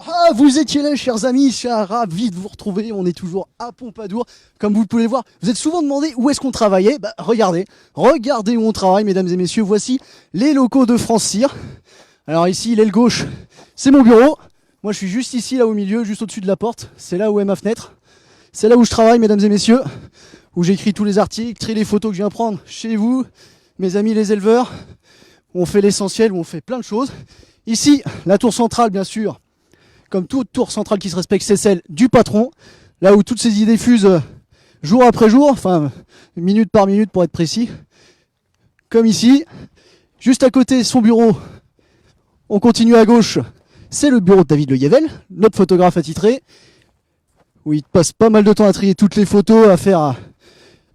Ah, vous étiez là, chers amis, je suis ravi de vous retrouver. On est toujours à Pompadour. Comme vous pouvez le voir, vous êtes souvent demandé où est-ce qu'on travaillait. Bah, regardez où on travaille, mesdames et messieurs. Voici les locaux de France Cyr. Alors ici, l'aile gauche, c'est mon bureau. Moi, je suis juste ici, là au milieu, juste au-dessus de la porte. C'est là où est ma fenêtre. C'est là où je travaille, mesdames et messieurs, où j'écris tous les articles, trie les photos que je viens prendre chez vous, mes amis les éleveurs. Où on fait l'essentiel, où on fait plein de choses. Ici, la tour centrale, bien sûr. Comme toute tour centrale qui se respecte, c'est celle du patron, là où toutes ces idées fusent jour après jour, enfin minute par minute pour être précis. Comme ici, juste à côté son bureau, on continue à gauche, c'est le bureau de David Le Yével, notre photographe attitré, où il passe pas mal de temps à trier toutes les photos, à faire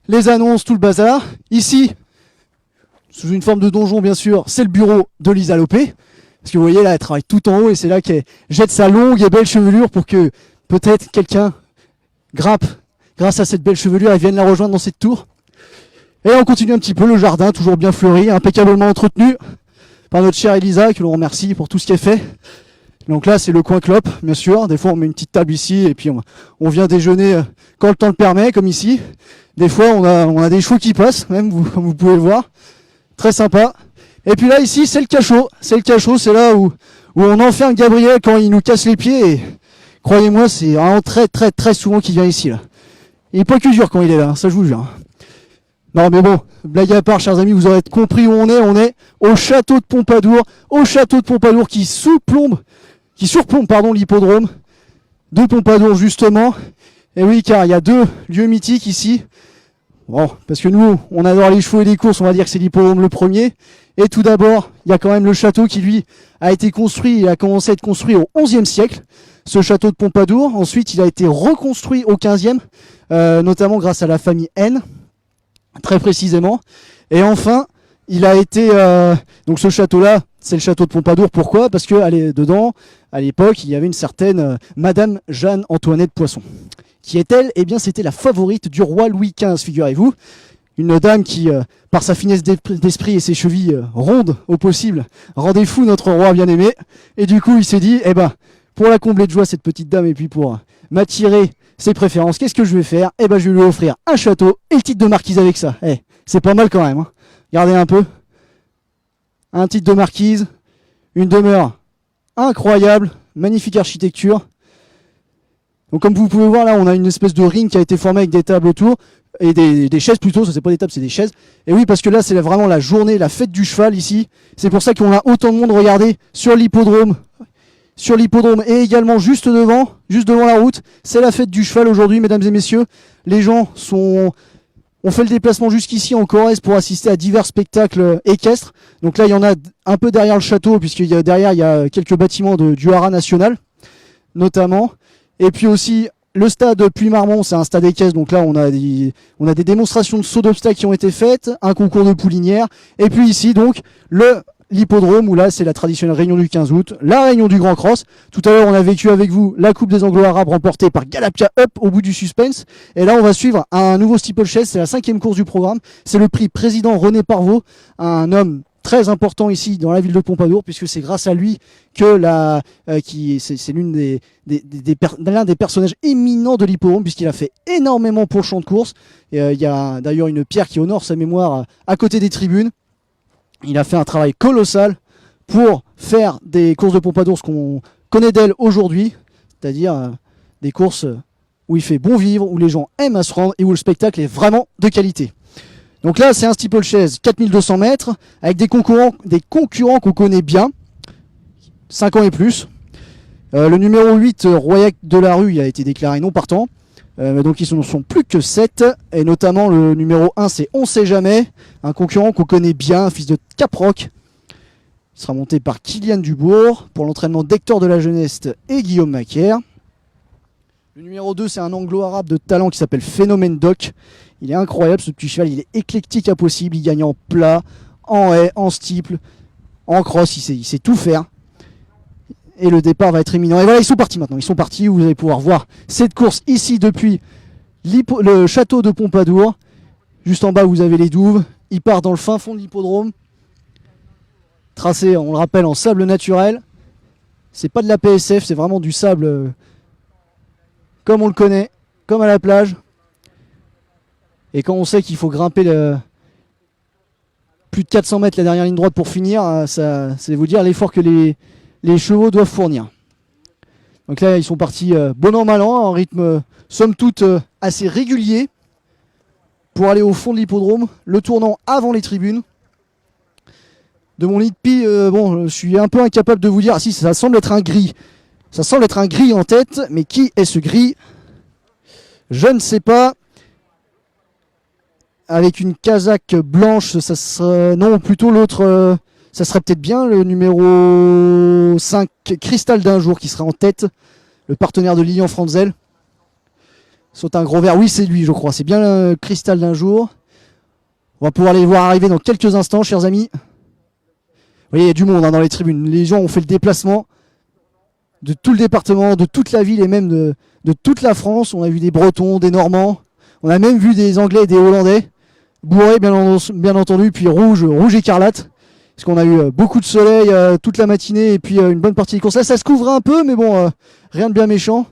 les annonces, tout le bazar. Ici, sous une forme de donjon bien sûr, c'est le bureau de Lisa Lopé. Parce que vous voyez là, elle travaille tout en haut et c'est là qu'elle jette sa longue et belle chevelure pour que peut-être quelqu'un grimpe grâce à cette belle chevelure et vienne la rejoindre dans cette tour. Et on continue un petit peu le jardin, toujours bien fleuri, impeccablement entretenu par notre chère Elisa, que l'on remercie pour tout ce qu'elle fait. Donc là, c'est le coin clope, bien sûr. Des fois, on met une petite table ici et puis on vient déjeuner quand le temps le permet, comme ici. Des fois, on a des chevaux qui passent, même, comme vous pouvez le voir. Très sympa. Et puis là, ici, c'est le cachot. C'est le cachot, c'est là où on enferme Gabriel quand il nous casse les pieds. Et croyez-moi, c'est vraiment très souvent qu'il vient ici. Là. Il n'est pas que dur quand il est là, ça je vous jure. Non mais bon, blague à part, chers amis, vous aurez compris où on est. On est au château de Pompadour. Au château de Pompadour qui surplombe l'hippodrome de Pompadour, justement. Et oui, car il y a deux lieux mythiques ici. Bon, parce que nous, on adore les chevaux et les courses, on va dire que c'est l'hippodrome le premier. Et tout d'abord, il y a quand même le château qui, lui, a été construit et a commencé à être construit au XIe siècle, ce château de Pompadour. Ensuite, il a été reconstruit au XVe, notamment grâce à la famille N, très précisément. Et enfin, il a été... donc ce château-là, c'est le château de Pompadour. Pourquoi? Parce que dedans, à l'époque, il y avait une certaine Madame Jeanne-Antoinette Poisson. Qui est-elle? Eh bien, c'était la favorite du roi Louis XV, figurez-vous. Une dame qui, par sa finesse d'esprit et ses chevilles rondes au possible, rendait fou notre roi bien-aimé. Et du coup, il s'est dit, eh ben, pour la combler de joie, cette petite dame, et puis pour m'attirer ses préférences, qu'est-ce que je vais faire? Eh ben, je vais lui offrir un château et le titre de marquise avec ça. Eh, c'est pas mal quand même. Hein. Regardez un peu. Un titre de marquise, une demeure incroyable, magnifique architecture. Donc comme vous pouvez voir là, on a une espèce de ring qui a été formé avec des tables autour, et des chaises plutôt, ça c'est pas des tables, c'est des chaises. Et oui, parce que là c'est vraiment la journée, la fête du cheval ici. C'est pour ça qu'on a autant de monde, regardez, sur l'hippodrome et également juste devant la route. C'est la fête du cheval aujourd'hui, mesdames et messieurs. Les gens ont fait le déplacement jusqu'ici en Corrèze pour assister à divers spectacles équestres. Donc là il y en a un peu derrière le château, puisque derrière il y a quelques bâtiments du Haras national, notamment. Et puis aussi, le stade Puy-Marmont, c'est un stade équestre, donc là on a des démonstrations de saut d'obstacles qui ont été faites, un concours de poulinière, et puis ici donc l'hippodrome, où là c'est la traditionnelle réunion du 15 août, la réunion du Grand Cross. Tout à l'heure on a vécu avec vous la Coupe des Anglo-Arabes remportée par Galapia Up au bout du suspense, et là on va suivre un nouveau steeplechase, c'est la 5e course du programme, c'est le prix président René Parvot, un homme très important ici dans la ville de Pompadour, puisque c'est grâce à lui que c'est l'un des personnages éminents de l'hippodrome, puisqu'il a fait énormément pour le champ de course. Il y a d'ailleurs une pierre qui honore sa mémoire à côté des tribunes. Il a fait un travail colossal pour faire des courses de Pompadour ce qu'on connaît d'elle aujourd'hui, c'est-à-dire des courses où il fait bon vivre, où les gens aiment à se rendre et où le spectacle est vraiment de qualité. Donc là, c'est un steeplechase 4200 mètres avec des concurrents qu'on connaît bien, 5 ans et plus. Le numéro 8, Royac de la Rue, il a été déclaré non partant. Donc ils ne sont plus que 7. Et notamment le numéro 1, c'est On Sait Jamais, un concurrent qu'on connaît bien, un fils de Caproc. Il sera monté par Kylian Dubourg pour l'entraînement d'Hector de la Jeunesse et Guillaume Macaire. Le numéro 2, c'est un anglo-arabe de talent qui s'appelle Phénomène Doc. Il est incroyable ce petit cheval, il est éclectique à possible, il gagne en plat, en haie, en steeple, en cross, il sait tout faire. Et le départ va être éminent. Et voilà, ils sont partis maintenant, vous allez pouvoir voir cette course ici depuis le château de Pompadour. Juste en bas vous avez les douves, il part dans le fin fond de l'hippodrome. Tracé, on le rappelle, en sable naturel. C'est pas de la PSF, c'est vraiment du sable comme on le connaît, comme à la plage. Et quand on sait qu'il faut grimper plus de 400 mètres la dernière ligne droite pour finir, c'est vous dire l'effort que les chevaux doivent fournir. Donc là, ils sont partis bon an mal an, en rythme somme toute assez régulier, pour aller au fond de l'hippodrome, le tournant avant les tribunes. De mon lit de pie, bon, je suis un peu incapable de vous dire. Ah si, ça semble être un gris. Ça semble être un gris en tête, mais qui est ce gris? Je ne sais pas. Avec une casaque blanche, ça serait... Non, plutôt l'autre... ça serait peut-être bien le numéro 5, Cristal d'un jour, qui sera en tête. Le partenaire de Lilian Franzel. Saute un gros vert. Oui, c'est lui, je crois. C'est bien le Cristal d'un jour. On va pouvoir les voir arriver dans quelques instants, chers amis. Vous voyez, il y a du monde dans les tribunes. Les gens ont fait le déplacement de tout le département, de toute la ville et même de toute la France. On a vu des Bretons, des Normands. On a même vu des Anglais et des Hollandais. Bourré bien entendu, puis rouge écarlate. Parce qu'on a eu beaucoup de soleil toute la matinée et puis une bonne partie des courses. Là, ça se couvre un peu, mais bon, rien de bien méchant.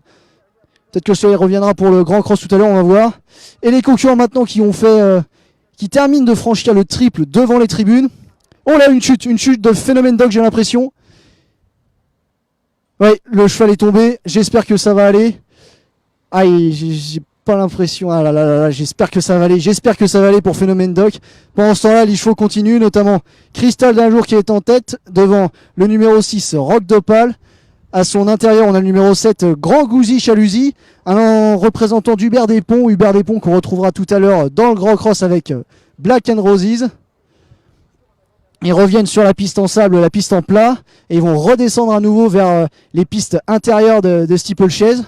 Peut-être que le soleil reviendra pour le grand cross tout à l'heure, on va voir. Et les concurrents maintenant qui terminent de franchir le triple devant les tribunes. Oh là, une chute de Phénomène Dog, j'ai l'impression. Ouais, le cheval est tombé. J'espère que ça va aller. Aïe, j'ai pas l'impression. Ah là là là, j'espère que ça va aller. J'espère que ça va aller pour Phénomène Doc. Pendant ce temps-là, les chevaux continuent, notamment Cristal d'un jour qui est en tête, devant le numéro 6, Rock d'Opale. À son intérieur, on a le numéro 7, Grand Gouzy Chaluzy, un représentant d'Hubert Despons. Hubert Despons qu'on retrouvera tout à l'heure dans le Grand Cross avec Black and Roses. Ils reviennent sur la piste en sable, la piste en plat, et ils vont redescendre à nouveau vers les pistes intérieures de Steeplechase.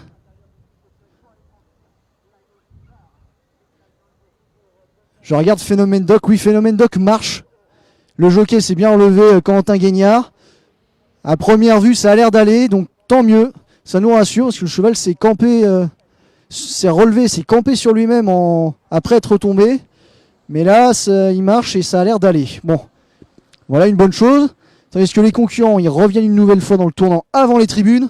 Je regarde Phénomène Doc. Oui, Phénomène Doc marche. Le jockey s'est bien relevé, Quentin Guignard. À première vue, ça a l'air d'aller, donc tant mieux. Ça nous rassure, parce que le cheval s'est campé, s'est relevé, s'est campé sur lui-même après être tombé. Mais là, il marche et ça a l'air d'aller. Bon, voilà une bonne chose. Tandis que les concurrents, ils reviennent une nouvelle fois dans le tournant avant les tribunes.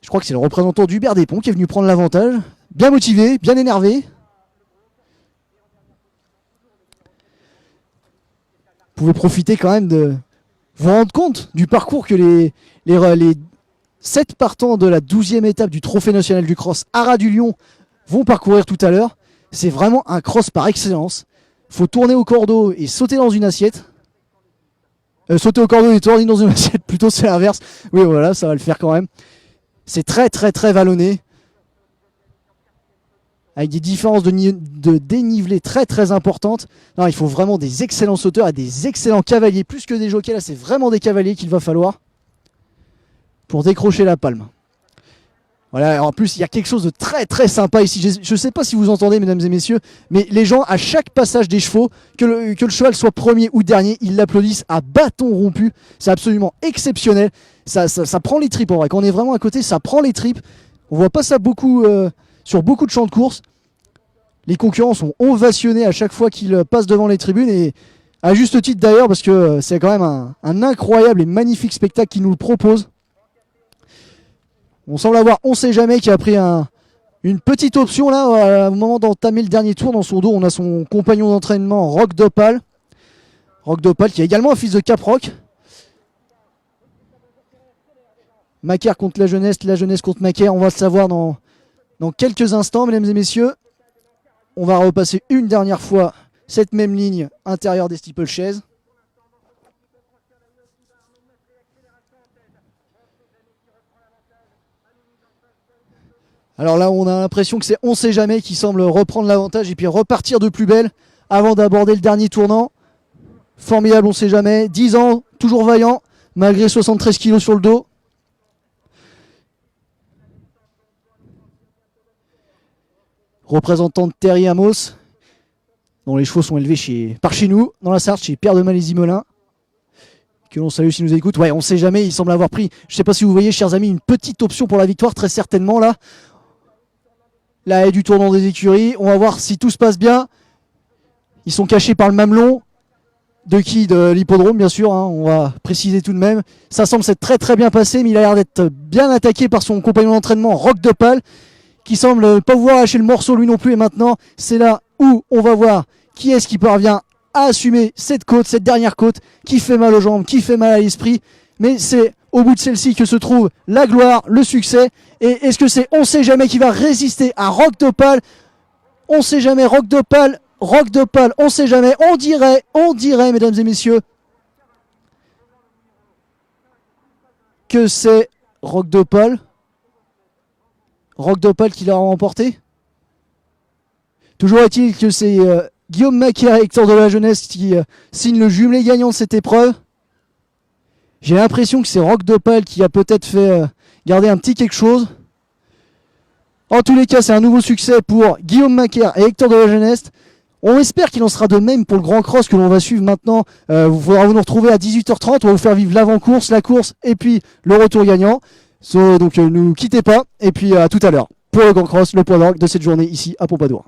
Je crois que c'est le représentant d'Hubert Despons qui est venu prendre l'avantage. Bien motivé, bien énervé. Vous pouvez profiter quand même de vous rendre compte du parcours que les 7 partants de la 12e étape du Trophée National du Cross Haras du Lion vont parcourir tout à l'heure. C'est vraiment un cross par excellence. Il faut tourner au cordeau et sauter dans une assiette. Sauter au cordeau et tourner dans une assiette, plutôt c'est l'inverse. Oui, voilà, ça va le faire quand même. C'est très très très vallonné. Avec des différences de dénivelé très très importantes. Non, il faut vraiment des excellents sauteurs et des excellents cavaliers. Plus que des jockeys, là c'est vraiment des cavaliers qu'il va falloir pour décrocher la palme. Voilà, en plus il y a quelque chose de très très sympa ici. Je ne sais pas si vous entendez, mesdames et messieurs, mais les gens à chaque passage des chevaux, que le cheval soit premier ou dernier, ils l'applaudissent à bâton rompu. C'est absolument exceptionnel. Ça prend les tripes en vrai. Quand on est vraiment à côté, ça prend les tripes. On voit pas ça beaucoup sur beaucoup de champs de course. Les concurrents sont ovationnés à chaque fois qu'ils passent devant les tribunes, et à juste titre d'ailleurs, parce que c'est quand même un incroyable et magnifique spectacle qu'ils nous proposent. On semble avoir On Sait Jamais qui a pris une petite option là au moment d'entamer le dernier tour. Dans son dos, on a son compagnon d'entraînement Rock d'Opale. Rock d'Opale qui est également un fils de Caproc. Macaire contre la jeunesse contre Macaire. On va le savoir dans quelques instants, mesdames et messieurs. On va repasser une dernière fois cette même ligne intérieure des steeplechase. Alors là, on a l'impression que c'est On Sait Jamais qui semble reprendre l'avantage et puis repartir de plus belle avant d'aborder le dernier tournant. Formidable On Sait Jamais. 10 ans, toujours vaillant, malgré 73 kilos sur le dos. Représentant de Terry Amos, dont les chevaux sont élevés par chez nous, dans la Sarthe, chez Pierre de Malaisie-Molin, que l'on salue s'il nous écoute. Ouais, On Sait Jamais, il semble avoir pris, je ne sais pas si vous voyez, chers amis, une petite option pour la victoire, très certainement là. La haie du tournant des écuries, on va voir si tout se passe bien. Ils sont cachés par le mamelon De qui? De l'hippodrome, bien sûr, hein, on va préciser tout de même. Ça semble s'être très très bien passé, mais il a l'air d'être bien attaqué par son compagnon d'entraînement, Rock de Pal, qui semble pas vouloir lâcher le morceau lui non plus. Et maintenant, c'est là où on va voir qui est-ce qui parvient à assumer cette côte, cette dernière côte, qui fait mal aux jambes, qui fait mal à l'esprit. Mais c'est au bout de celle-ci que se trouve la gloire, le succès. Et est-ce que c'est On sait jamais qui va résister à Rock de Pal? On sait jamais, Rock de Pal, on sait jamais. On dirait, mesdames et messieurs, que c'est Rock de Pal. Rock de Pal qui l'a remporté. Toujours est-il que c'est Guillaume Macaire et Hector de la Jeunesse qui signent le jumelé gagnant de cette épreuve. J'ai l'impression que c'est Rock de Pal qui a peut-être fait garder un petit quelque chose. En tous les cas, c'est un nouveau succès pour Guillaume Macaire et Hector de la Jeunesse. On espère qu'il en sera de même pour le Grand Cross que l'on va suivre maintenant. Vous faudra vous nous retrouver à 18h30. On va vous faire vivre l'avant-course, la course et puis le retour gagnant. Donc ne nous quittez pas. Et puis à tout à l'heure pour le Grand Cross, le point d'orgue de cette journée ici à Pompadour.